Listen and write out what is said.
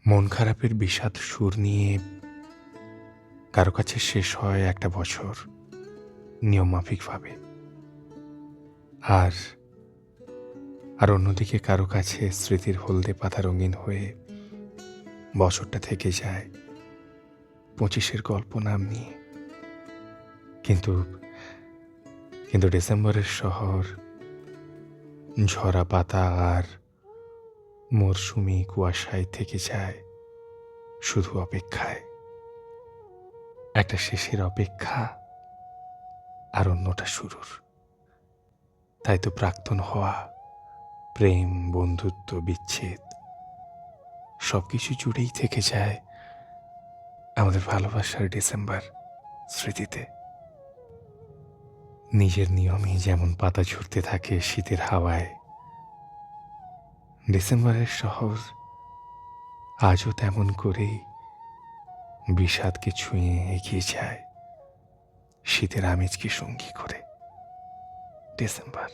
মন খারাপের বিষাদ সুর নিয়ে কারো কাছে শেষ হয় একটা বছর নিয়মমাফিকভাবে, আর আর অন্যদিকে কারো কাছে স্মৃতির হলদে পাতা রঙিন হয়ে বছরটা থেকে যায় 25-এর গল্প নাম নিয়ে। কিন্তু কিন্তু ডিসেম্বরের শহর ঝরা পাতা আর মরশুমি কুয়াশায় থেকে যায় শুধু অপেক্ষায়, একটা শেষের অপেক্ষা আর অন্যটা শুরুর। তাই তো প্রাক্তন হওয়া, প্রেম, বন্ধুত্ব, বিচ্ছেদ সবকিছু জুড়েই থেকে যায় আমাদের ভালোবাসার ডিসেম্বর স্মৃতিতে। নিজের নিয়মে যেমন পাতা ঝরতে থাকে শীতের হাওয়ায়, ডিসেম্বরের শহর আজও তেমন করেই বিষাদকে ছুঁয়ে এগিয়ে যায় শীতের আমেজকে সঙ্গী করে। ডিসেম্বর।